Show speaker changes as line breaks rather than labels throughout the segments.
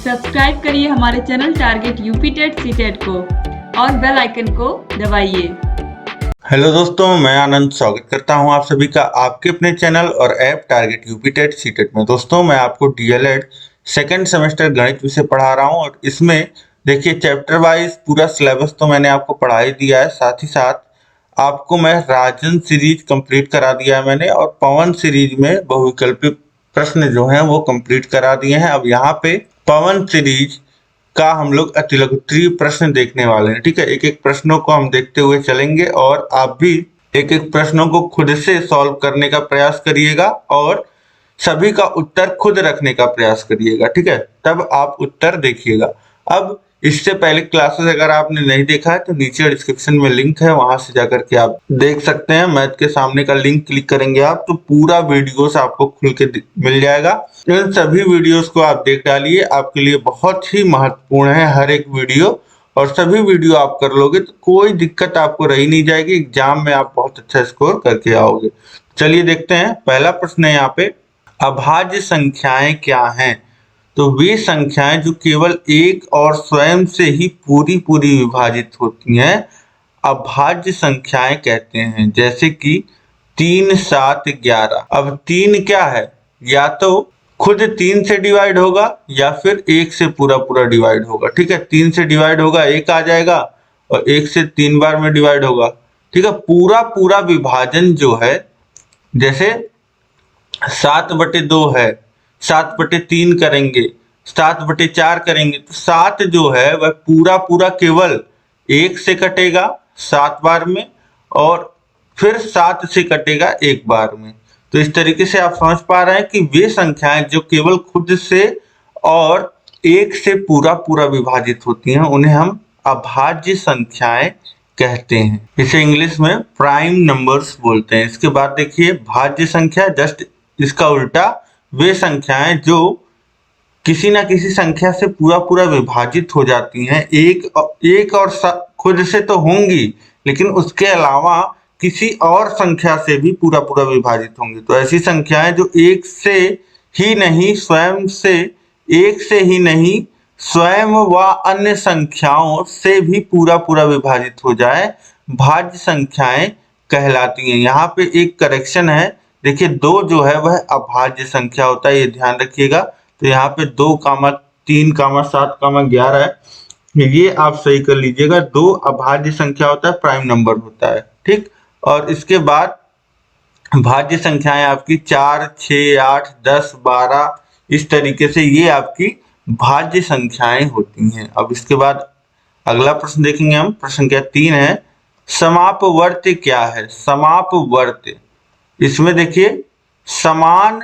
Subscribe करिए हमारे channel target UP TET CTET को और बेल आइकन को दबाइए।
हेलो दोस्तों, मैं आनंद स्वागत करता हूं आप सभी का आपके अपने चैनल और app target UP TET CTET में। दोस्तों, मैं आपको डीएलएड सेकंड सेमेस्टर गणित विषय पढ़ा रहा हूं और इसमें देखिए चैप्टर वाइज पूरा सिलेबस तो मैंने आपको पढ़ा ही दिया है। साथ ही साथ आपको मैं राजन सीरीज कंप्लीट करा दिया है मैंने, और पवन सीरीज में बहुविकल्पी प्रश्न जो हैं वो कंप्लीट करा दिए हैं। अब यहाँ पे पवन सीरीज का हम लोग अतिलघुत्तरीय प्रश्न देखने वाले हैं। ठीक है, एक एक प्रश्नों को हम देखते हुए चलेंगे और आप भी एक एक प्रश्नों को खुद से सॉल्व करने का प्रयास करिएगा और सभी का उत्तर खुद रखने का प्रयास करिएगा। ठीक है, तब आप उत्तर देखिएगा। अब इससे पहले क्लासेस अगर आपने नहीं देखा है तो नीचे डिस्क्रिप्शन में लिंक है, वहां से जाकर के आप देख सकते हैं। मैथ के सामने का लिंक क्लिक करेंगे आप तो पूरा वीडियोस आपको खुल के मिल जाएगा। इन सभी वीडियोस को आप देख डालिए, आपके लिए बहुत ही महत्वपूर्ण है हर एक वीडियो, और सभी वीडियो आप कर लोगे तो कोई दिक्कत आपको रही नहीं जाएगी। एग्जाम में आप बहुत अच्छा स्कोर करके आओगे। चलिए देखते हैं, पहला प्रश्न है यहाँ पे, अभाज्य संख्याएं क्या हैं? तो वे संख्याएं जो केवल एक और स्वयं से ही पूरी पूरी विभाजित होती हैं अभाज्य संख्याएं कहते हैं। जैसे कि 3, 7, 11। अब 3 क्या है? या तो खुद 3 से डिवाइड होगा या फिर 1 से पूरा पूरा डिवाइड होगा। ठीक है, 3 से डिवाइड होगा 1 आ जाएगा और 1 से 3 बार में डिवाइड होगा। ठीक है, पूरा पूरा विभाजन जो है, जैसे 7/2 है, 7/3 करेंगे, 7/4 करेंगे तो 7 जो है वह पूरा पूरा केवल 1 से कटेगा 7 बार में और फिर 7 से कटेगा 1 बार में। तो इस तरीके से आप समझ पा रहे हैं कि वे संख्याएं जो केवल खुद से और 1 से पूरा पूरा विभाजित होती हैं उन्हें हम अभाज्य संख्याएं कहते हैं। इसे इंग्लिश में प्राइम नंबर्स बोलते हैं। इसके बाद देखिए भाज्य संख्या, जस्ट इसका उल्टा, वे संख्याएं जो किसी ना किसी संख्या से पूरा पूरा विभाजित हो जाती हैं, एक और खुद से तो होंगी लेकिन उसके अलावा किसी और संख्या से भी पूरा पूरा विभाजित होंगी। तो ऐसी संख्याएं जो एक से ही नहीं स्वयं व अन्य संख्याओं से भी पूरा पूरा विभाजित हो जाए, भाज्य संख्याएं कहलाती हैं। यहाँ पे एक करेक्शन है, देखिए 2 जो है वह अभाज्य संख्या होता है, ये ध्यान रखिएगा। तो यहाँ पे 2, 3, 7, 11 है, ये आप सही कर लीजिएगा। 2 अभाज्य संख्या होता है, प्राइम नंबर होता है। ठीक, और इसके बाद भाज्य संख्याएं आपकी 4, 6, 8, 10, 12, इस तरीके से ये आपकी भाज्य संख्याएं होती हैं। अब इसके बाद अगला प्रश्न देखेंगे हम, प्रश्न संख्या 3 है, समापवर्त्य क्या है? समापवर्त्य, इसमें देखिए समान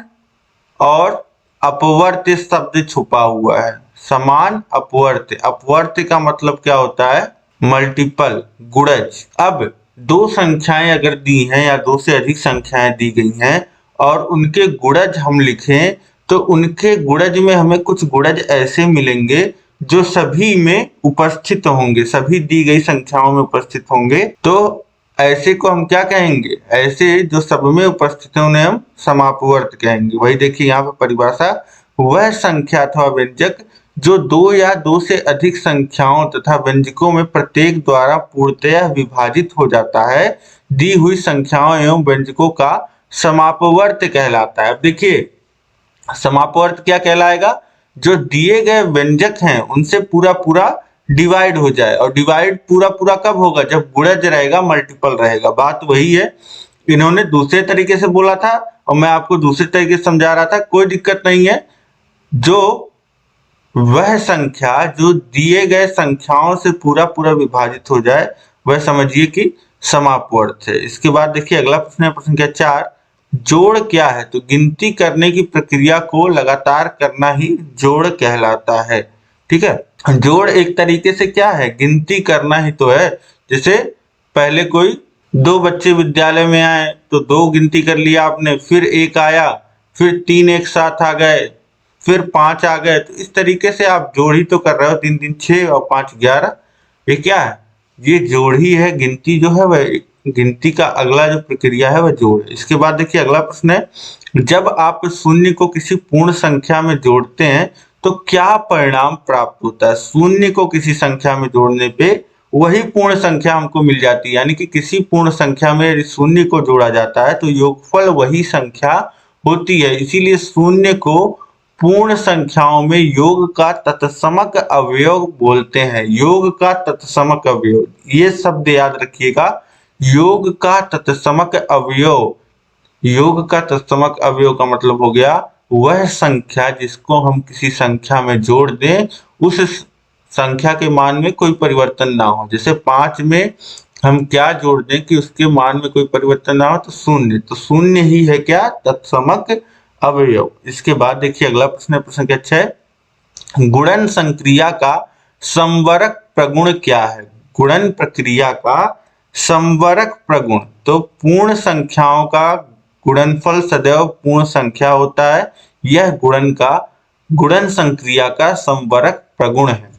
और अपवर्त्य शब्द छुपा हुआ है। समान अपवर्त्य, अपवर्त्य का मतलब क्या होता है? मल्टीपल, गुणज। अब 2 संख्याएं अगर दी हैं या 2 से अधिक संख्याएं दी गई हैं और उनके गुणज हम लिखें तो उनके गुणज में हमें कुछ गुणज ऐसे मिलेंगे जो सभी में उपस्थित होंगे, सभी दी गई संख्याओं में उपस्थित होंगे। तो ऐसे को हम क्या कहेंगे? ऐसे जो सब में उपस्थित है उन्हें हम समापवर्त कहेंगे। वही देखिए यहाँ पर परिभाषा, वह संख्या अथवा व्यंजक जो 2 या 2 से अधिक संख्याओं तथा व्यंजकों में प्रत्येक द्वारा पूर्णतः विभाजित हो जाता है, दी हुई संख्याओं एवं व्यंजकों का समापवर्त कहलाता है। अब देखिए समापवर्त क्या कहलाएगा? जो दिए गए व्यंजक हैं उनसे पूरा पूरा डिवाइड हो जाए, और डिवाइड पूरा पूरा कब होगा? जब गुणज रहेगा, मल्टीपल रहेगा। बात वही है, इन्होंने दूसरे तरीके से बोला था और मैं आपको दूसरे तरीके से समझा रहा था, कोई दिक्कत नहीं है। जो वह संख्या जो दिए गए संख्याओं से पूरा पूरा विभाजित हो जाए वह समझिए कि समापवर्त है। इसके बाद देखिए अगला प्रश्न है, प्रश्न संख्या 4, जोड़ क्या है? तो गिनती करने की प्रक्रिया को लगातार करना ही जोड़ कहलाता है। ठीक है, जोड़ एक तरीके से क्या है? गिनती करना ही तो है। जैसे पहले कोई 2 बच्चे विद्यालय में आए तो 2 गिनती कर लिया आपने, फिर 1 आया, फिर 3 एक साथ आ गए, फिर 5 आ गए। तो इस तरीके से आप जोड़ ही तो कर रहे हो, 3 3 6 और 5 11। ये क्या है? ये जोड़ ही है। गिनती जो है वह, गिनती का अगला जो प्रक्रिया है वह जोड़ है। इसके बाद देखिए अगला प्रश्न है, जब आप शून्य को किसी पूर्ण संख्या में जोड़ते हैं तो क्या परिणाम प्राप्त होता है? शून्य को किसी संख्या में जोड़ने पे वही पूर्ण संख्या हमको मिल जाती है, यानी कि किसी पूर्ण संख्या में यदि शून्य को जोड़ा जाता है तो योगफल वही संख्या होती है। इसीलिए शून्य को पूर्ण संख्याओं में योग का तत्समक अवयव बोलते हैं। योग का तत्समक अवयव, ये शब्द याद रखिएगा। योग का तत्समक अवयव, योग का तत्समक अवयव का मतलब हो गया वह संख्या जिसको हम किसी संख्या में जोड़ दें, उस संख्या के मान में कोई परिवर्तन ना हो। जैसे 5 में हम क्या जोड़ दें कि उसके मान में कोई परिवर्तन ना हो, तो शून्य। तो शून्य ही है क्या? तत्समक अवयव। इसके बाद देखिए अगला प्रश्न, प्रश्न क्या 6, गुणन संक्रिया का संवरक प्रगुण क्या है? गुणन प्रक्रिया का संवरक प्रगुण, तो पूर्ण संख्याओं का गुणनफल सदैव पूर्ण संख्या होता है। यह गुणन संक्रिया का संवरक प्रगुण है।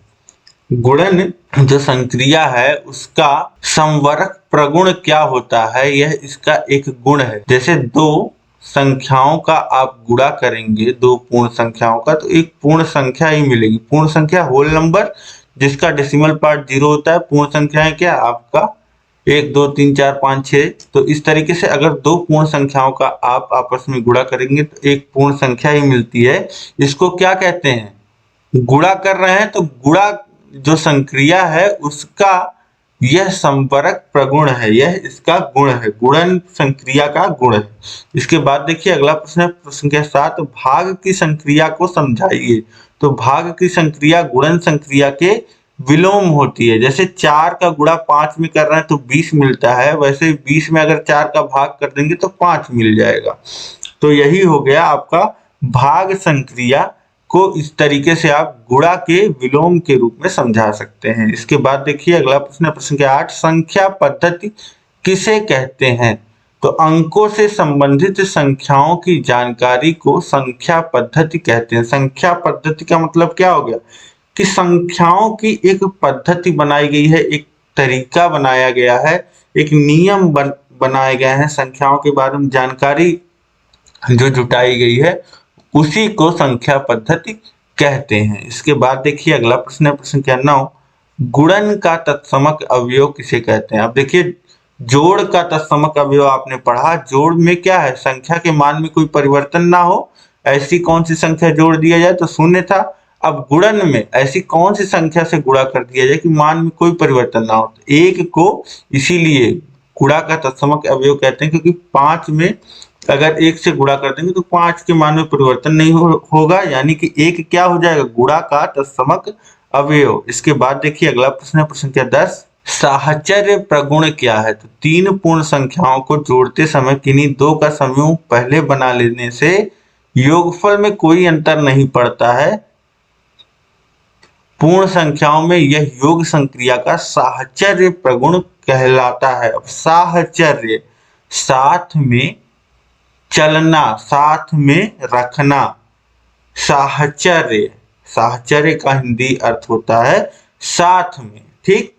गुणन जो संक्रिया है उसका संवरक प्रगुण क्या होता है? यह इसका एक गुण है। जैसे दो संख्याओं का आप गुणा करेंगे, दो पूर्ण संख्याओं का, तो एक पूर्ण संख्या ही मिलेगी। पूर्ण संख्या होल नंबर जिसका डेसिमल पार्ट 0 होता है। पूर्ण संख्या है क्या? आपका 1 2 3 4 5 6। तो इस तरीके से अगर दो पूर्ण संख्याओं का आप आपस में गुणा करेंगे तो एक पूर्ण संख्या ही मिलती है। इसको क्या कहते हैं? गुणा कर रहे हैं तो गुणा जो संक्रिया है उसका यह संवरक प्रगुण है, यह इसका गुण है, गुणन संक्रिया का गुण है। इसके बाद देखिए अगला प्रश्न है, प्रश्न संख्या 7, भाग की संक्रिया को समझाइए। तो भाग की संक्रिया गुणन संक्रिया के विलोम होती है। जैसे 4 का गुणा 5 में कर रहे हैं तो 20 मिलता है, वैसे 20 में अगर 4 का भाग कर देंगे तो 5 मिल जाएगा। तो यही हो गया आपका भाग संक्रिया को। इस तरीके से आप गुणा के विलोम के रूप में समझा सकते हैं। इसके बाद देखिए अगला प्रश्न, प्रश्न के 8, संख्या पद्धति किसे कहते हैं? तो अंकों से संबंधित संख्याओं की जानकारी को संख्या पद्धति कहते हैं। संख्या पद्धति का मतलब क्या हो गया कि संख्याओं की एक पद्धति बनाई गई है, एक तरीका बनाया गया है, एक नियम बनाए गए हैं, संख्याओं के बारे में जानकारी जो जुटाई गई है उसी को संख्या पद्धति कहते हैं। इसके बाद देखिए अगला प्रश्न है, प्रश्न क्या 9, गुणन का तत्समक अवयव किसे कहते हैं? अब देखिए जोड़ का तत्समक अवयव आपने पढ़ा। जोड़ में क्या है? संख्या के मान में कोई परिवर्तन ना हो, ऐसी कौन सी संख्या जोड़ दिया जाए, तो शून्य था। अब गुणन में ऐसी कौन सी संख्या से गुणा कर दिया जाए कि मान में कोई परिवर्तन ना हो, तो 1 को इसीलिए गुणा का तत्समक अवयव कहते हैं, क्योंकि 5 में अगर 1 से गुणा कर देंगे तो 5 के मान में परिवर्तन नहीं होगा, यानी कि 1 क्या हो जाएगा? गुणा का तत्समक अवयव। इसके बाद देखिए अगला प्रश्न है, प्रश्न क्या 10, साहचर्य प्रगुण क्या है? तो 3 पूर्ण संख्याओं को जोड़ते समय किन्हीं 2 का समूह पहले बना लेने से योगफल में कोई अंतर नहीं पड़ता है। पूर्ण संख्याओं में यह योग संक्रिया का साहचर्य प्रगुण कहलाता है। अब साहचर्य, साथ में चलना, साथ में रखना, साहचर्य। साहचर्य का हिंदी अर्थ होता है साथ में। ठीक,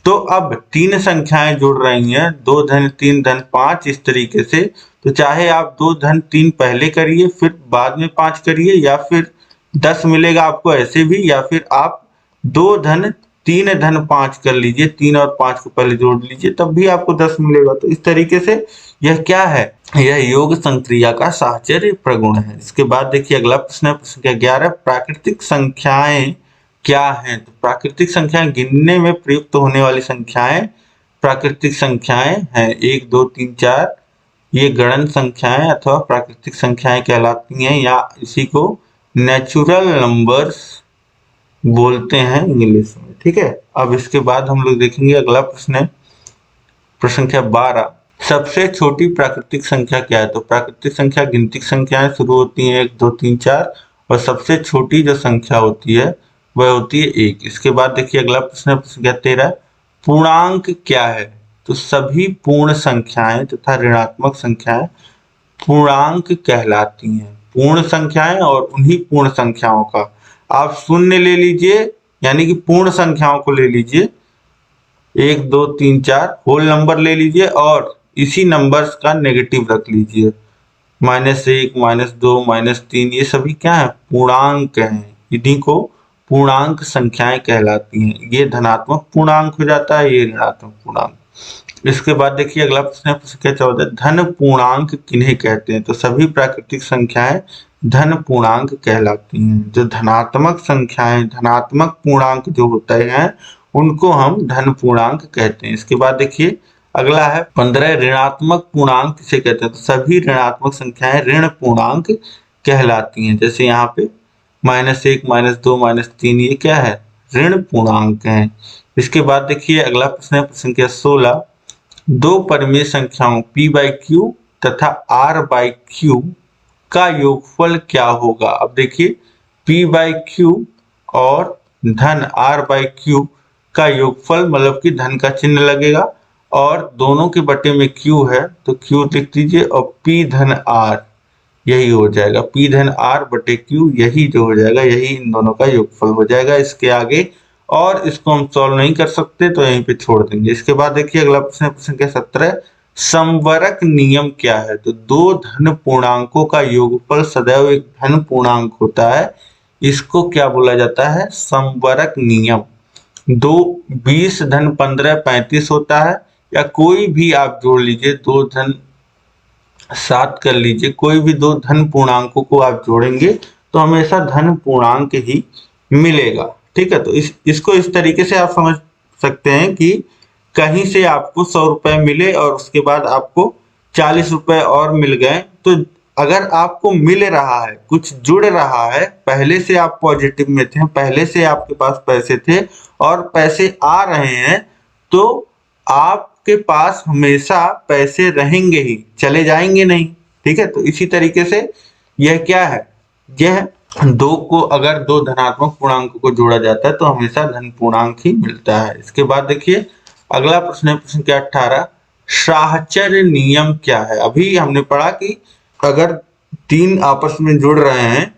तो अब 3 संख्याएं जुड़ रही हैं, 2 धन 3 धन 5, इस तरीके से। तो चाहे आप 2 धन 3 पहले करिए फिर बाद में 5 करिए, या फिर 10 मिलेगा आपको ऐसे भी, या फिर आप 2 धन 3 धन 5 कर लीजिए, 3 और 5 को पहले जोड़ लीजिए तब भी आपको 10 मिलेगा। तो इस तरीके से यह क्या है? यह योग संक्रिया का साहचर्य प्रगुण है। इसके बाद देखिए अगला प्रश्न है, प्रश्न क्या 11, प्राकृतिक संख्याएं क्या हैं? तो प्राकृतिक संख्याएं गिनने में प्रयुक्त होने वाली संख्याएं प्राकृतिक संख्याएं हैं। 1 2 3 4 ये गणन संख्याएं अथवा प्राकृतिक संख्याएं कहलाती हैं, या इसी को नेचुरल नंबर्स बोलते हैं इंग्लिश में। ठीक है, अब इसके बाद हम लोग देखेंगे अगला प्रश्न है, प्रश्न संख्या 12, सबसे छोटी प्राकृतिक संख्या क्या है? तो प्राकृतिक संख्या गिनती संख्याएं शुरू होती हैं 1 2 3 4, और सबसे छोटी जो संख्या होती है वह होती है 1। इसके बाद देखिए अगला प्रश्न है, प्रश्न संख्या 13, पूर्णांक क्या है? तो सभी पूर्ण संख्याएं तथा ऋणात्मक संख्याएं पूर्णांक कहलाती हैं। पूर्ण संख्याएं और उन्हीं पूर्ण संख्याओं का आप शून्य ले लीजिए, यानी कि पूर्ण संख्याओं को ले लीजिए, 1 2 3 4 होल नंबर ले लीजिए, और इसी नंबर्स का नेगेटिव रख लीजिए, -1 -2 -3, ये सभी क्या है? पूर्णांक हैं। इन्हीं को पूर्णांक संख्याएं कहलाती हैं। ये धनात्मक पूर्णांक हो जाता है, ये ऋणात्मक पूर्णांक। इसके बाद देखिए अगला प्रश्न है प्रश्न संख्या 14, धन पूर्णांक किन्हें कहते हैं? तो सभी प्राकृतिक संख्याएं धन पूर्णांक कहलाती हैं। जो धनात्मक संख्याएं, धनात्मक पूर्णांक जो होते हैं उनको हम धन पूर्णांक कहते हैं। इसके बाद देखिए अगला है 15, ऋणात्मक पूर्णांक किसे कहते हैं? तो सभी ऋणात्मक संख्याएं ऋण पूर्णांक कहलाती हैं। जैसे यहाँ पे -1, -2, -3 ये क्या है? ऋण पूर्णांक हैं। इसके बाद देखिए अगला प्रश्न है प्रश्न संख्या 16, दो परिमेय संख्याओं p/q तथा r/q का योगफल क्या होगा? अब देखिए p/q और धन r/q का योगफल मतलब कि धन का चिन्ह लगेगा और दोनों के बटे में q है तो q लिख दीजिए और p धन r यही हो जाएगा। p धन r बटे q यही जो हो जाएगा, यही इन दोनों का योगफल हो जाएगा। इसके आगे और इसको हम सॉल्व नहीं कर सकते तो यहीं पे छोड़ देंगे। इसके बाद देखिए अगला प्रश्न संख्या 17, समवरक नियम क्या है? तो दो धन पूर्णांकों का योगफल सदैव एक धन पूर्णांक होता है। इसको क्या बोला जाता है? समवरक नियम। 20 धन 15 35 होता है, या कोई भी आप जोड़ लीजिए, 2 धन 7 कर लीजिए, कोई भी दो धन पूर्णांकों को आप जोड़ेंगे तो हमेशा धन पूर्णांक ही मिलेगा। ठीक है, तो इसको इस तरीके से आप समझ सकते हैं कि कहीं से आपको 100 रुपए मिले और उसके बाद आपको 40 रुपए और मिल गए, तो अगर आपको मिल रहा है, कुछ जुड़ रहा है, पहले से आप पॉजिटिव में थे, पहले से आपके पास पैसे थे और पैसे आ रहे हैं, तो आपके पास हमेशा पैसे रहेंगे ही, चले जाएंगे नहीं। ठीक है, तो इसी तरीके से यह क्या है? यह दो को अगर दो धनात्मक पूर्णांकों को जोड़ा जाता है तो हमेशा धन पूर्णांक ही मिलता है। इसके बाद देखिए अगला प्रश्न है प्रश्न संख्या 18, साहचर्य नियम क्या है? अभी हमने पढ़ा कि अगर तीन आपस में जुड़ रहे हैं,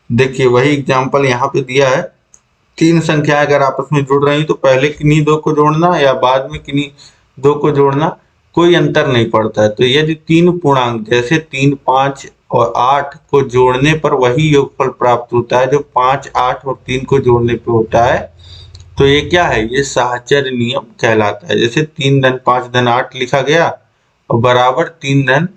देखिए वही एग्जांपल यहाँ पे दिया है, तीन संख्या अगर आपस में जुड़ रही तो पहले किन्हीं दो को जोड़ना या बाद में किन्हीं दो को जोड़ना कोई अंतर नहीं पड़ता है। तो यदि तीन पूर्णांक जैसे 3, 5 और 8 को जोड़ने पर वही योगफल प्राप्त होता है जो 5, 8 और 3 को जोड़ने पर होता है, तो ये क्या है? ये साहचर्य नियम कहलाता है। जैसे 3 धन 5 धन 8 लिखा गया और बराबर 3 धन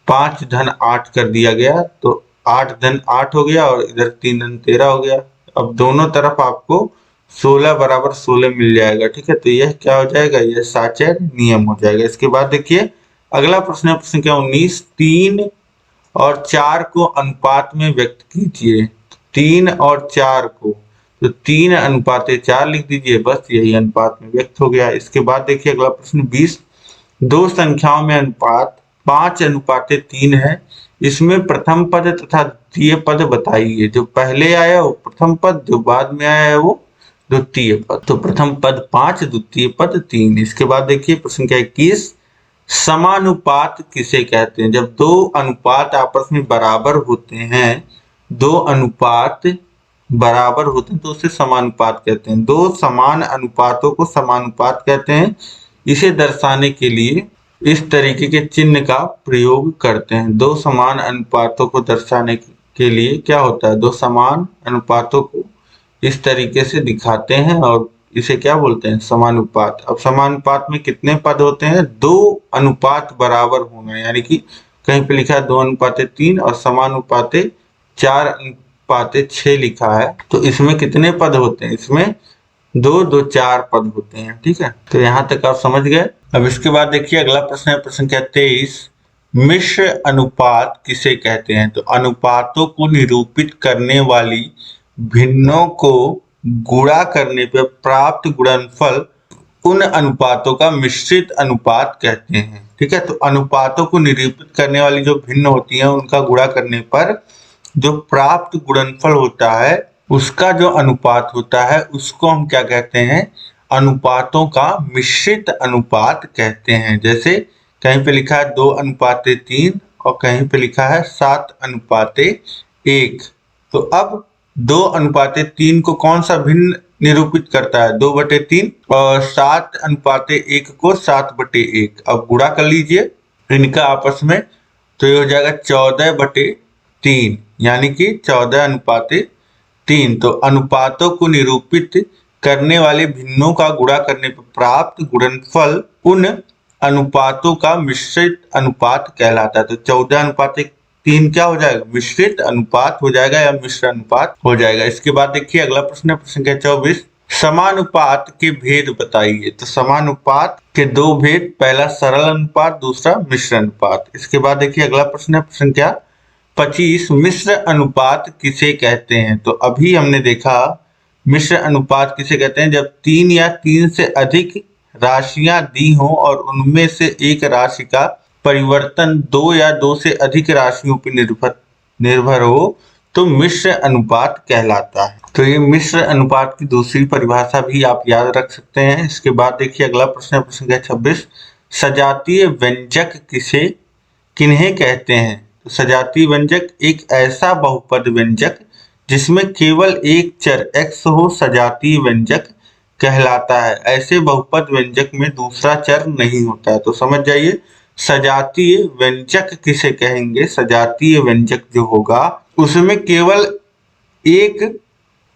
5 धन 8 कर दिया गया, तो 8 धन 8 हो गया और इधर 3 धन 13 हो गया। अब दोनों तरफ आपको 16 बराबर 16 मिल जाएगा। ठीक है, तो यह क्या हो जाएगा? यह साहचर्य नियम हो जाएगा। इसके बाद देखिए अगला प्रश्न है प्रश्न संख्या 19, 3 और 4 को अनुपात में व्यक्त कीजिए। 3 और 4 को, तो 3 अनुपाते 4 लिख दीजिए, बस यही अनुपात में व्यक्त हो गया। इसके बाद देखिए अगला प्रश्न 20, दो संख्याओं में अनुपात 5 अनुपाते 3 है, इसमें प्रथम पद तथा द्वितीय पद बताइए। जो पहले आया वो प्रथम पद, जो बाद में आया है वो द्वितीय पद। तो प्रथम पद 5, द्वितीय पद 3। इसके बाद देखिए प्रश्न संख्या 21, समानुपात किसे कहते हैं? जब दो अनुपात आपस में बराबर होते हैं, दो अनुपात बराबर होते हैं तो उसे समानुपात कहते हैं। दो समान अनुपातों को समानुपात कहते हैं। इसे दर्शाने के लिए इस तरीके के चिन्ह का प्रयोग करते हैं। दो समान अनुपातों को दर्शाने के लिए क्या होता है? दो समान अनुपातों को इस तरीके से दिखाते हैं और इसे क्या बोलते हैं? समानुपात। अब समानुपात में कितने पद होते हैं? दो अनुपात बराबर होना, यानी कि कहीं पे लिखा है 2 अनुपाते 3 और समानुपाते 4 अनुपाते 6 लिखा है, तो इसमें कितने पद होते हैं? इसमें 2, 2, 4 पद होते हैं। ठीक है, तो यहाँ तक आप समझ गए। अब इसके बाद देखिए अगला प्रश्न है प्रश्न संख्या 23, मिश्र अनुपात किसे कहते हैं? तो अनुपातों को निरूपित करने वाली भिन्नों को गुणा करने पर प्राप्त गुणनफल उन अनुपातों का मिश्रित अनुपात कहते हैं। ठीक है, तो अनुपातों को निरूपित करने वाली जो भिन्न होती है उनका गुणा करने पर जो प्राप्त गुणनफल होता है उसका जो अनुपात होता है उसको हम क्या कहते हैं? अनुपातों का मिश्रित अनुपात कहते हैं। जैसे कहीं पे लिखा है 2 अनुपाते 3 और कहीं पे लिखा है 7 अनुपाते 1। तो अब 2 अनुपाते 3 को कौन सा भिन्न निरूपित करता है? 2/3 और 7 अनुपाते 1 को 7/1। अब गुणा कर लीजिए इनका आपस में, तो ये हो जाएगा 14/3, यानी कि 14 अनुपाते 3। तो अनुपातों को निरूपित करने वाले भिन्नों का गुणा करने पर प्राप्त गुणनफल उन अनुपातों का मिश्रित अनुपात कहलाता है। तो 14:3 क्या हो जाएगा? मिश्रित अनुपात हो जाएगा या मिश्र अनुपात हो जाएगा। इसके बाद देखिए अगला प्रश्न है, प्रश्न संख्या 24। समानुपात के भेद बताइए। तो समानुपात के दो भेद, पहला सरल अनुपात, दूसरा मिश्र अनुपात। इसके बाद देखिए अगला प्रश्न है, प्रश्न संख्या 25। मिश्र अनुपात किसे कहते हैं? तो अभी हमने देखा मिश्र अनुपात किसे कहते हैं, जब 3 या 3 से अधिक राशियां दी हो और उनमें से एक राशि का परिवर्तन 2 या 2 से अधिक राशियों पर निर्भर हो तो मिश्र अनुपात कहलाता है। तो ये मिश्र अनुपात की दूसरी परिभाषा भी आप याद रख सकते हैं। इसके बाद देखिए अगला प्रश्न है, प्रश्न संख्या 26। सजातीय व्यंजक किन्हें कहते हैं? तो सजातीय व्यंजक एक ऐसा बहुपद व्यंजक जिसमें केवल एक चर x हो सजातीय व्यंजक कहलाता है। ऐसे बहुपद व्यंजक में दूसरा चर नहीं होता है। तो समझ जाइए सजातीय व्यंजक किसे कहेंगे। सजातीय व्यंजक जो होगा उसमें केवल एक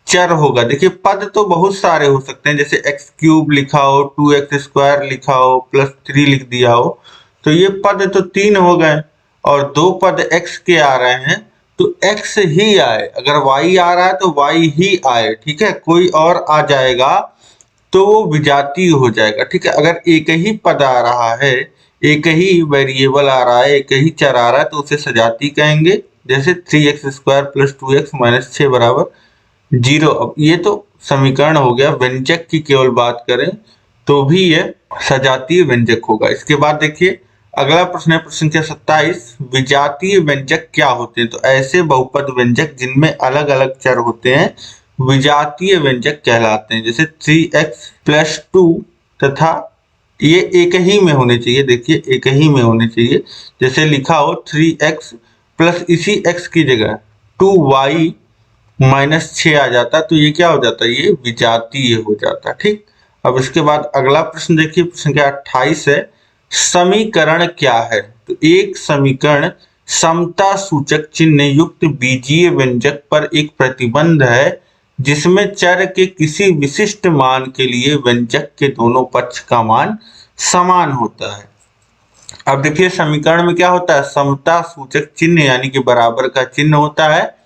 चर होगा। देखिए पद तो बहुत सारे हो सकते हैं, जैसे x³ लिखा हो, 2x² लिखा हो, +3 लिख दिया हो, तो ये पद तो 3 हो गए और 2 पद x के आ रहे हैं तो x ही आए। अगर y आ रहा है तो y ही आए, ठीक है। कोई और आ जाएगा तो वो विजातीय हो जाएगा, ठीक है। अगर एक ही पद आ रहा है, एक ही वेरिएबल आ रहा है, एक ही चर आ रहा है तो उसे सजातीय कहेंगे। जैसे 3x² + 2x - 6 = 0। अब ये तो समीकरण हो गया। व्यंजक की केवल बात करें तो भी यह सजातीय व्यंजक होगा। इसके बाद देखिए अगला प्रश्न है, प्रश्न संख्या 27। विजातीय व्यंजक क्या होते हैं? तो ऐसे बहुपद व्यंजक जिनमें अलग अलग चर होते हैं विजातीय व्यंजक कहलाते हैं। जैसे 3x + 2 तथा ये एक ही में होने चाहिए। देखिए एक ही में होने चाहिए। जैसे लिखा हो 3x प्लस इसी x की जगह 2y - 6 आ जाता तो ये क्या हो जाता? ये विजातीय हो जाता, ठीक। अब इसके बाद अगला प्रश्न देखिए, प्रश्न संख्या 28 है। समीकरण क्या है? तो एक समीकरण समता सूचक चिन्ह युक्त बीजीय व्यंजक पर एक प्रतिबंध है जिसमें चर के किसी विशिष्ट मान के लिए व्यंजक के दोनों पक्ष का मान समान होता है। अब देखिए समीकरण में क्या होता है? समता सूचक चिन्ह यानी कि बराबर का चिन्ह होता है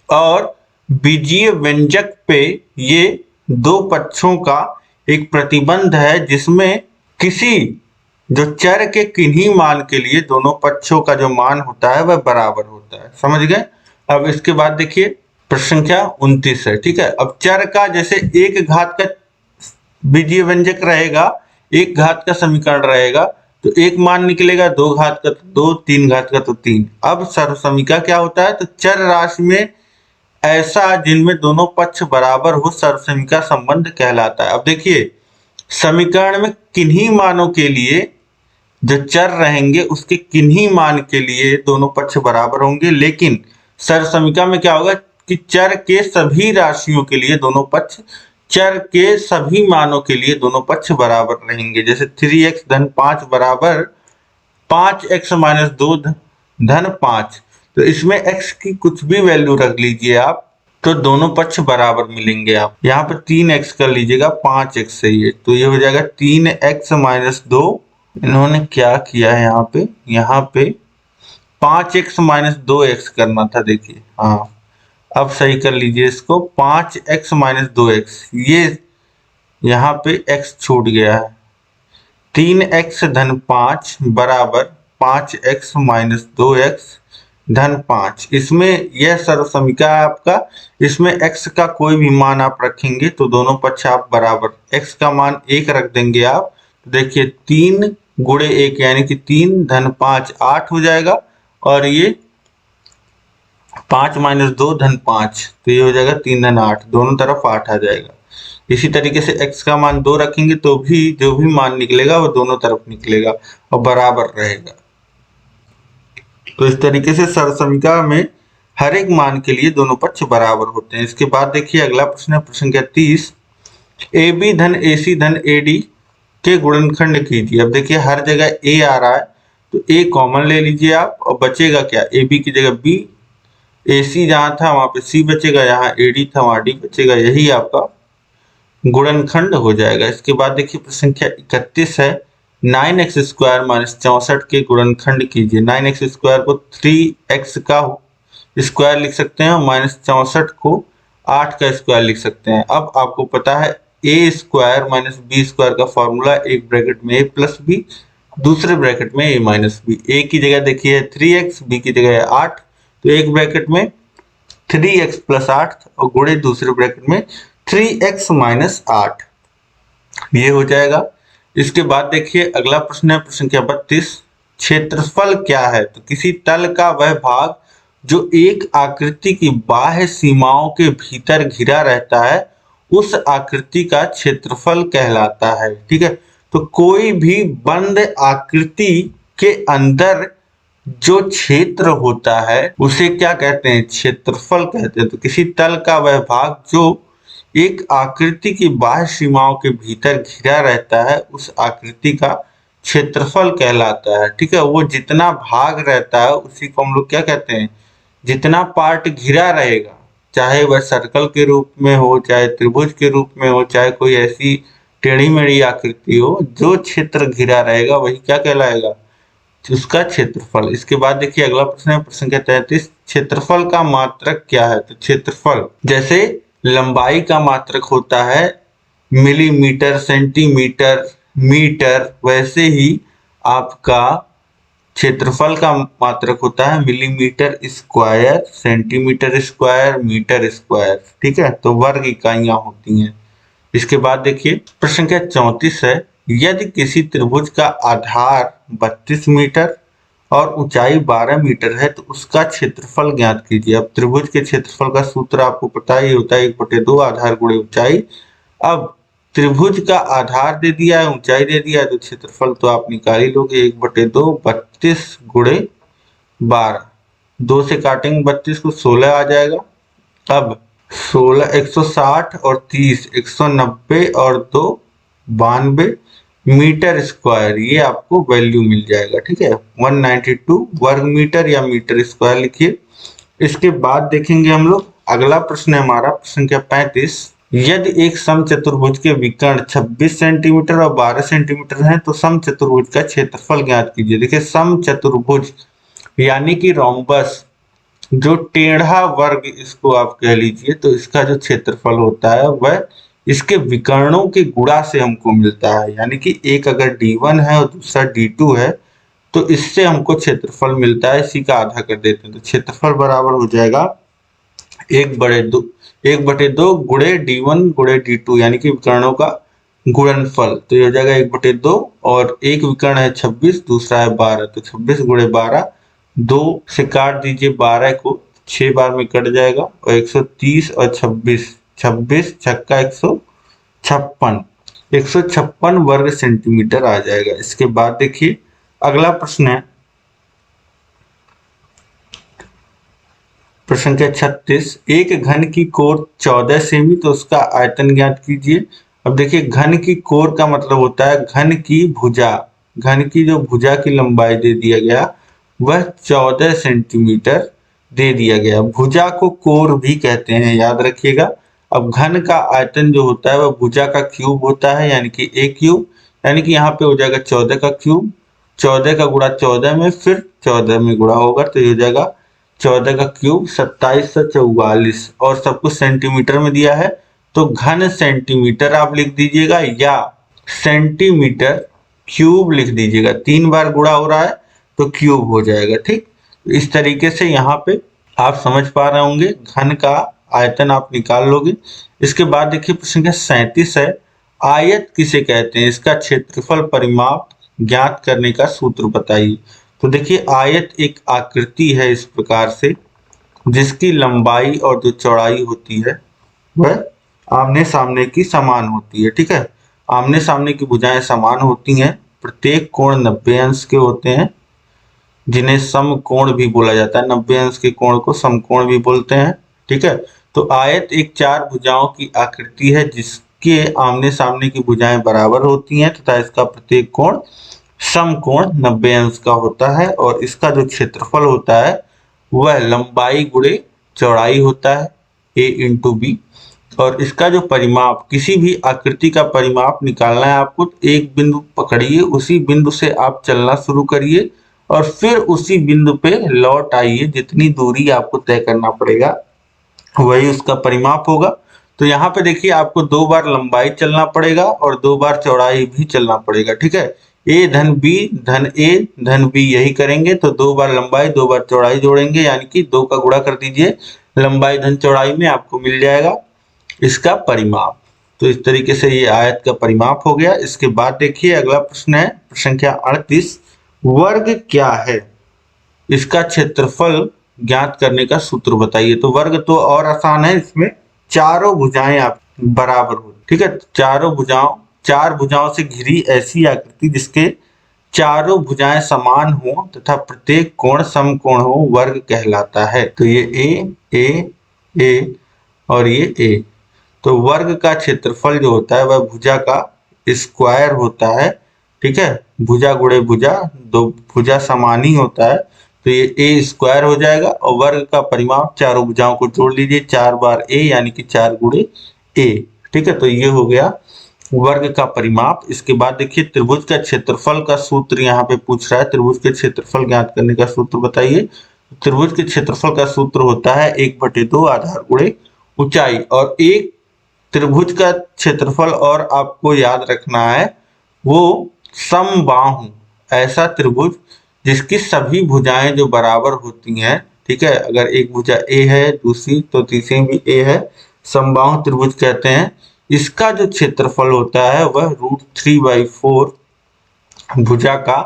और बीजीय व्यंजक पे ये दो पक्षों का एक प्रतिबंध है जिसमें किसी जो चर के किन्हीं मान के लिए दोनों पक्षों का जो मान होता है वह बराबर होता है। समझ गए? अब इसके बाद देखिए प्रश्न संख्या 29 है, ठीक है। अब चर का जैसे एक घात का बीजीय व्यंजक रहेगा, एक घात का समीकरण रहेगा तो एक मान निकलेगा, 2 घात का तो 2, 3 घात का तो 3। अब सर्वसमीका क्या होता है? तो चर राशि में ऐसा जिनमें दोनों पक्ष बराबर हो सर्वसमीका संबंध कहलाता है। अब देखिए समीकरण में किन्हीं मानों के लिए जो चर रहेंगे उसके किन्हीं मान के लिए दोनों पक्ष बराबर होंगे, लेकिन सर्वसमीका में क्या होगा कि चर के सभी राशियों के लिए दोनों पक्ष, चर के सभी मानों के लिए दोनों पक्ष बराबर रहेंगे। जैसे 3x - 5 बराबर 5x - 2 धन 5। तो इसमें x की कुछ भी वैल्यू रख लीजिए आप तो दोनों पक्ष बराबर मिलेंगे। आप यहाँ पे 3x कर लीजिएगा, 5x सही है तो ये हो जाएगा 3x - 2। इन्होंने क्या किया है यहाँ पे 5x - 2x करना था। देखिए हाँ अब सही कर लीजिए इसको, 5x - 2x, ये यहाँ पे x छूट गया है। 3x धन 5 बराबर 5x - 2x धन 5। इसमें यह सर्वसमीका है आपका। इसमें x का कोई भी मान आप रखेंगे तो दोनों पक्ष आप बराबर, x का मान 1 रख देंगे आप। देखिए 3 × 1 यानी कि 3 धन 5 8 हो जाएगा और ये 5 - 2 धन 5 तो ये हो जाएगा 3 धन 8, दोनों तरफ 8 आ जाएगा। इसी तरीके से x का मान 2 रखेंगे तो भी जो भी मान निकलेगा वो दोनों तरफ निकलेगा और बराबर रहेगा। तो इस तरीके से सर्वसमीका में हर एक मान के लिए दोनों पक्ष बराबर होते हैं। इसके बाद देखिए अगला प्रश्न है, प्रश्न संख्या 30। AB धन AC धन AD के गुणनखंड कीजिए। अब देखिए हर जगह A आ रहा है तो A कॉमन ले लीजिए आप और बचेगा क्या? AB की जगह B, AC जहां था वहां पे C बचेगा, यहाँ AD था वहां D बचेगा, यही आपका गुणनखंड हो जाएगा। इसके बाद देखिए प्रश्न संख्या 31 है, 9x स्क्वायर माइनस 64 के गुणनखंड कीजिए। 9x स्क्वायर को 3x का स्क्वायर लिख सकते हैं और माइनस 64 को 8 का स्क्वायर लिख सकते हैं। अब आपको पता है ए स्क्वायर माइनस बी स्क्वायर का फॉर्मूला, एक ब्रैकेट में a प्लस बी, दूसरे ब्रैकेट में a माइनस बी। ए की जगह देखिए 3x, बी की जगह है 8, तो एक ब्रैकेट में 3x प्लस 8 और गुणे दूसरे ब्रैकेट में 3x माइनस 8, ये हो जाएगा। इसके बाद देखिए अगला प्रश्न है प्रश्न संख्या 32, क्षेत्रफल क्या है? तो किसी तल का वह भाग जो एक आकृति की बाह्य सीमाओं के भीतर घिरा रहता है उस आकृति का क्षेत्रफल कहलाता है। ठीक है, तो कोई भी बंद आकृति के अंदर जो क्षेत्र होता है उसे क्या कहते हैं? क्षेत्रफल कहते हैं। तो किसी तल का वह भाग जो एक आकृति की बाह्य सीमाओं के भीतर घिरा रहता है उस आकृति का क्षेत्रफल कहलाता है। ठीक है, वो जितना भाग रहता है उसी को हम लोग क्या कहते हैं? जितना पार्ट घिरा रहेगा, चाहे वह सर्कल के रूप में हो, चाहे त्रिभुज के रूप में हो, चाहे कोई ऐसी टेढ़ी मेढ़ी आकृति हो, जो क्षेत्र घिरा रहेगा वही क्या कहलाएगा? उसका क्षेत्रफल। इसके बाद देखिए अगला प्रश्न है प्रश्न संख्या 33, क्षेत्रफल का मात्रक क्या है? तो क्षेत्रफल जैसे लंबाई का मात्रक होता है मिलीमीटर, सेंटीमीटर, मीटर, वैसे ही आपका क्षेत्रफल का मात्रक होता है millimetre square, centimetre square, metre square. ठीक है, तो वर्ग इकाइयां होती हैं। इसके बाद देखिए प्रश्न संख्या 34 है, यदि किसी त्रिभुज का आधार 32 मीटर और ऊंचाई 12 मीटर है तो उसका क्षेत्रफल ज्ञात कीजिए। अब त्रिभुज के क्षेत्रफल का सूत्र आपको पता ही होता है 1/2 आधार गुणे ऊंचाई। अब त्रिभुज का आधार दे दिया है, ऊंचाई दे दिया है, तो क्षेत्रफल तो आप निकाल ही लोगे 1/2, 32 गुणे 12, 2 से काटेंगे 32 को 16 आ जाएगा। अब 16, 160 और 30, 190 और 2, 92 मीटर स्क्वायर, ये आपको वैल्यू मिल जाएगा। ठीक है, 192 वर्ग मीटर या मीटर स्क्वायर लिखिए। इसके बाद देखेंगे हम लोग अगला प्रश्न है हमारा प्रश्न संख्या 35, यदि एक समचतुर्भुज के विकर्ण 26 सेंटीमीटर और 12 सेंटीमीटर हैं तो समचतुर्भुज का क्षेत्रफल ज्ञात कीजिए। देखिए समचतुर्भुज यानी कि रोम्बस, जो टेढ़ा वर्ग इसको आप कह लीजिए, तो इसका जो क्षेत्रफल होता है वह इसके विकर्णों के गुणा से हमको मिलता है। यानी कि एक अगर D1 है और दूसरा D2 है तो इससे हमको क्षेत्रफल मिलता है, इसी का आधा कर देते हैं तो क्षेत्रफल बराबर हो जाएगा 1/2 गुणे D1 गुणे D2, यानी कि विकर्णों का गुणनफल। तो ये हो जाएगा 1/2 और एक विकर्ण है 26, दूसरा है 12, तो 26 गुणे 12, 2 से काट दीजिए 12 को, 6 बार में कट जाएगा और 130 और 26, 26 छक्का 156, 156 वर्ग सेंटीमीटर आ जाएगा। इसके बाद देखिए अगला प्रश्न है प्रश्न संख्या 36, एक घन की कोर 14 सेमी तो उसका आयतन ज्ञात कीजिए। अब देखिए घन की कोर का मतलब होता है घन की भुजा, घन की जो भुजा की लंबाई दे दिया गया वह 14 सेंटीमीटर दे दिया गया। भुजा को कोर भी कहते हैं, याद रखिएगा। अब घन का आयतन जो होता है वह भुजा का क्यूब होता है, यानी कि a क्यूब, यानी कि यहाँ पे हो जाएगा 14 का क्यूब, 14 का गुणा 14 में, फिर 14 में गुणा होगा तो ये हो जाएगा 14 का क्यूब 2744, और सब कुछ सेंटीमीटर में दिया है तो घन सेंटीमीटर आप लिख दीजिएगा या सेंटीमीटर क्यूब लिख दीजिएगा। 3 बार गुणा हो रहा है तो क्यूब हो जाएगा। ठीक, इस तरीके से यहाँ पे आप समझ पा रहे होंगे, घन का आयतन आप निकाल लोगे। इसके बाद देखिए प्रश्न संख्या 37 है, आयत किसे कहते हैं? इसका क्षेत्रफल परिमाप ज्ञात करने का सूत्र बताइए। तो देखिए आयत एक आकृति है इस प्रकार से जिसकी लंबाई और जो चौड़ाई होती है वह आमने सामने की समान होती है। ठीक है, आमने सामने की भुजाएं समान होती हैं, प्रत्येक कोण 90 अंश के होते हैं जिन्हें समकोण भी बोला जाता है। 90 अंश के कोण को समकोण भी बोलते हैं। ठीक है, तो आयत एक 4 भुजाओं की आकृति है जिसके आमने सामने की भुजाएं बराबर होती हैं तथा इसका प्रत्येक कोण समकोण 90 अंश का होता है और इसका जो क्षेत्रफल होता है वह लंबाई गुणे चौड़ाई होता है a इंटू बी, और इसका जो परिमाप, किसी भी आकृति का परिमाप निकालना है आपको, तो एक बिंदु पकड़िए, उसी बिंदु से आप चलना शुरू करिए और फिर उसी बिंदु पे लौट आइए। जितनी दूरी आपको तय करना पड़ेगा वही उसका परिमाप होगा। तो यहाँ पे देखिए आपको 2 बार लंबाई चलना पड़ेगा और 2 बार चौड़ाई भी चलना पड़ेगा, ठीक है। a धन b धन a धन b यही करेंगे, तो 2 बार लंबाई 2 बार चौड़ाई जोड़ेंगे, यानी कि 2 का गुणा कर दीजिए लंबाई धन चौड़ाई में, आपको मिल जाएगा इसका परिमाप। तो इस तरीके से ये आयत का परिमाप हो गया। इसके बाद देखिए अगला प्रश्न है प्रश्न संख्या 38, वर्ग क्या है, इसका क्षेत्रफल ज्ञात करने का सूत्र बताइए। तो वर्ग तो और आसान है, इसमें चारों भुजाएं आप बराबर हो, ठीक है। चार भुजाओं से घिरी ऐसी आकृति जिसके चारों भुजाएं समान हो तथा प्रत्येक कोण समकोण हो, वर्ग कहलाता है। तो ये ए और ये ए। तो वर्ग का क्षेत्रफल जो होता है वह भुजा का स्क्वायर होता है, ठीक है। भुजा गुणे भुजा, दो भुजा समान ही होता है, तो ये ए स्क्वायर हो जाएगा। और वर्ग का परिमाप चारों भुजाओं को जोड़ लीजिए, 4 बार ए यानी कि 4 गुणे ए, ठीक है। तो ये हो गया वर्ग का परिमाप। इसके बाद देखिए त्रिभुज का क्षेत्रफल का सूत्र यहाँ पे पूछ रहा है, त्रिभुज के क्षेत्रफल ज्ञात करने का सूत्र बताइए। त्रिभुज के क्षेत्रफल का सूत्र होता है 1/2 आधार गुणे ऊंचाई। और एक त्रिभुज का क्षेत्रफल और आपको याद रखना है वो समबाहु, ऐसा त्रिभुज जिसकी सभी भुजाएं जो बराबर होती हैं, ठीक है। अगर एक भुजा ए है दूसरी तो तीसरी भी ए है, समबाहु त्रिभुज कहते हैं। इसका जो क्षेत्रफल होता है वह √3/4 भुजा का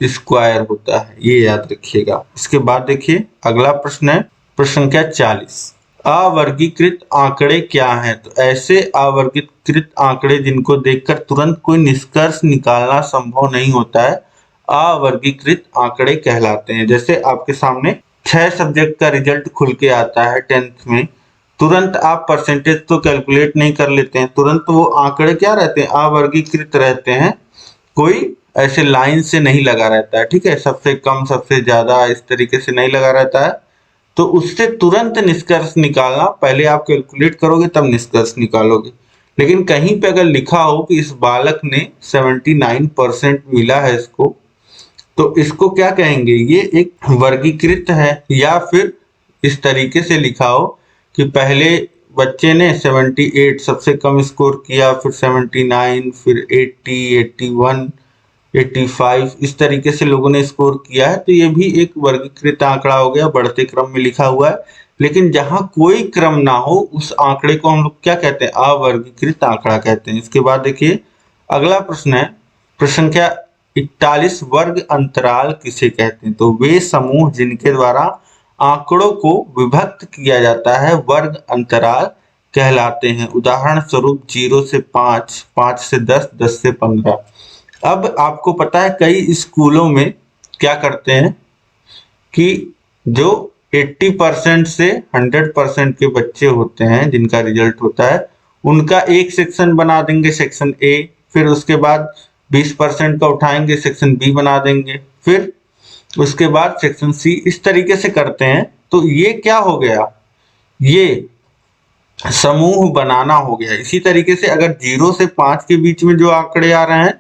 स्क्वायर होता है, ये याद रखिएगा। इसके बाद देखिए अगला प्रश्न है प्रश्न संख्या 40, अवर्गीकृत आंकड़े क्या हैं। तो ऐसे अवर्गीकृत आंकड़े जिनको देखकर तुरंत कोई निष्कर्ष निकालना संभव नहीं होता है, अवर्गीकृत आंकड़े कहलाते हैं। जैसे आपके सामने 6 सब्जेक्ट का रिजल्ट खुल के आता है 10th में, तुरंत आप परसेंटेज तो कैलकुलेट नहीं कर लेते हैं, तुरंत वो आंकड़े क्या रहते हैं, अवर्गीकृत रहते हैं, कोई ऐसे लाइन से नहीं लगा रहता है, ठीक है। सबसे कम सबसे ज्यादा इस तरीके से नहीं लगा रहता है, तो उससे तुरंत निष्कर्ष निकालना, पहले आप कैलकुलेट करोगे तब निष्कर्ष निकालोगे। लेकिन कहीं पे अगर लिखा हो कि इस बालक ने 79% मिला है इसको, तो इसको क्या कहेंगे, ये एक वर्गीकृत है। या फिर इस तरीके से लिखा हो कि पहले बच्चे ने 78 सबसे कम स्कोर किया, फिर 79, फिर 80, 81, 85, इस तरीके से लोगों ने स्कोर किया है, तो ये भी एक वर्गीकृत आंकड़ा हो गया, बढ़ते क्रम में लिखा हुआ है। लेकिन जहां कोई क्रम ना हो उस आंकड़े को हम लोग क्या कहते हैं, अवर्गीकृत आंकड़ा कहते हैं। इसके बाद देखिए अगला प्रश्न है प्रश्न संख्या 41, वर्ग अंतराल किसे कहते हैं। तो वे समूह जिनके द्वारा आंकड़ों को विभक्त किया जाता है वर्ग अंतराल कहलाते हैं। उदाहरण स्वरूप 0 से 5, 5 से 10, 10 से 15। अब आपको पता है कई स्कूलों में क्या करते हैं कि जो 80% से 100% के बच्चे होते हैं जिनका रिजल्ट होता है, उनका एक सेक्शन बना देंगे सेक्शन ए, फिर उसके बाद 20% का उठाएंगे सेक्शन बी बना देंगे, फिर उसके बाद सेक्शन सी, इस तरीके से करते हैं। तो ये क्या हो गया, ये समूह बनाना हो गया। इसी तरीके से अगर 0 से 5 के बीच में जो आंकड़े आ रहे हैं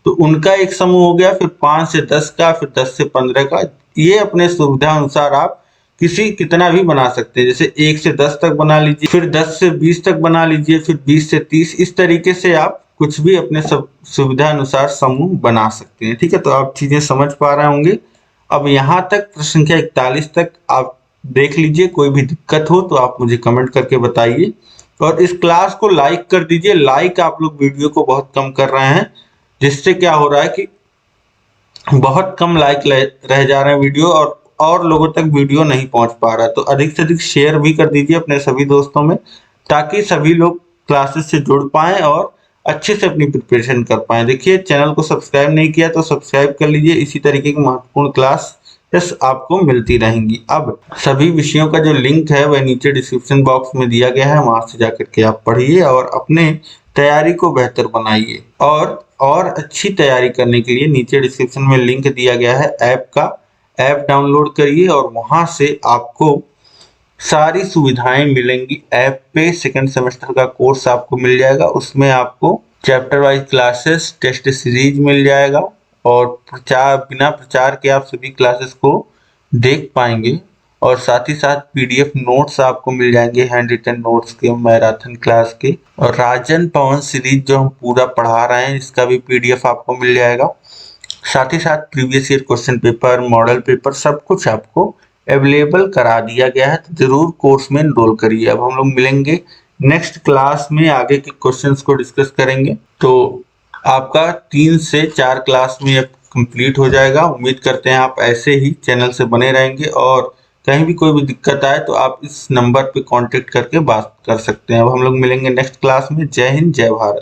तो उनका एक समूह हो गया, फिर 5 से 10 का, फिर 10 से 15 का। ये अपने सुविधा अनुसार आप कितना भी बना सकते हैं, जैसे 1 से 10 तक बना लीजिए, फिर 10 से 20 तक बना लीजिए, फिर 20 से 30, इस तरीके से आप कुछ भी अपने सब सुविधा अनुसार समूह बना सकते हैं, ठीक है। तो आप चीजें समझ पा रहे होंगे। अब यहाँ तक प्रश्न संख्या 41 तक आप देख लीजिए, कोई भी दिक्कत हो तो आप मुझे कमेंट करके बताइए और इस क्लास को लाइक कर दीजिए। लाइक आप लोग वीडियो को बहुत कम कर रहे हैं, जिससे क्या हो रहा है कि बहुत कम लाइक रह जा रहे हैं वीडियो और लोगों तक वीडियो नहीं पहुंच पा रहा है। तो अधिक से अधिक शेयर भी कर दीजिए अपने सभी दोस्तों में, ताकि सभी लोग क्लासेस से जुड़ पाएं और अच्छे से अपनी प्रिपरेशन कर पाएं। देखिए चैनल को सब्सक्राइब नहीं किया तो सब्सक्राइब कर लीजिए, इसी तरीके की महत्वपूर्ण क्लास आपको मिलती रहेंगी। अब सभी विषयों का जो लिंक है वह नीचे डिस्क्रिप्शन बॉक्स में दिया गया है, वहां से जाकर के आप पढ़िए और अपने तैयारी को बेहतर बनाइए। और अच्छी तैयारी करने के लिए नीचे डिस्क्रिप्शन में लिंक दिया गया है ऐप का, ऐप डाउनलोड करिए और वहां से आपको सारी सुविधाएं मिलेंगी ऐप पे। सेकंड सेमेस्टर का कोर्स आपको मिल जाएगा, उसमें आपको chapter wise classes, test series मिल जाएगा और बिना प्रचार के आप सभी क्लासेस को देख पाएंगे। और साथ ही साथ पीडीएफ नोट्स आपको मिल जाएंगे, हैंड रिटन नोट्स के, मैराथन क्लास के। और राजन पवन सीरीज जो हम पूरा पढ़ा रहे हैं, इसका भी पीडीएफ आपको मिल जाएगा। साथ ही साथ previous year question paper, model paper, सब कुछ आपको अवेलेबल करा दिया गया है। तो जरूर कोर्स में एनरोल करिए। अब हम लोग मिलेंगे नेक्स्ट क्लास में, आगे के क्वेश्चंस को डिस्कस करेंगे। तो आपका 3 से 4 क्लास में अब कंप्लीट हो जाएगा। उम्मीद करते हैं आप ऐसे ही चैनल से बने रहेंगे और कहीं भी कोई भी दिक्कत आए तो आप इस नंबर पे कांटेक्ट करके बात कर सकते हैं। अब हम लोग मिलेंगे नेक्स्ट क्लास में। जय हिंद, जय भारत।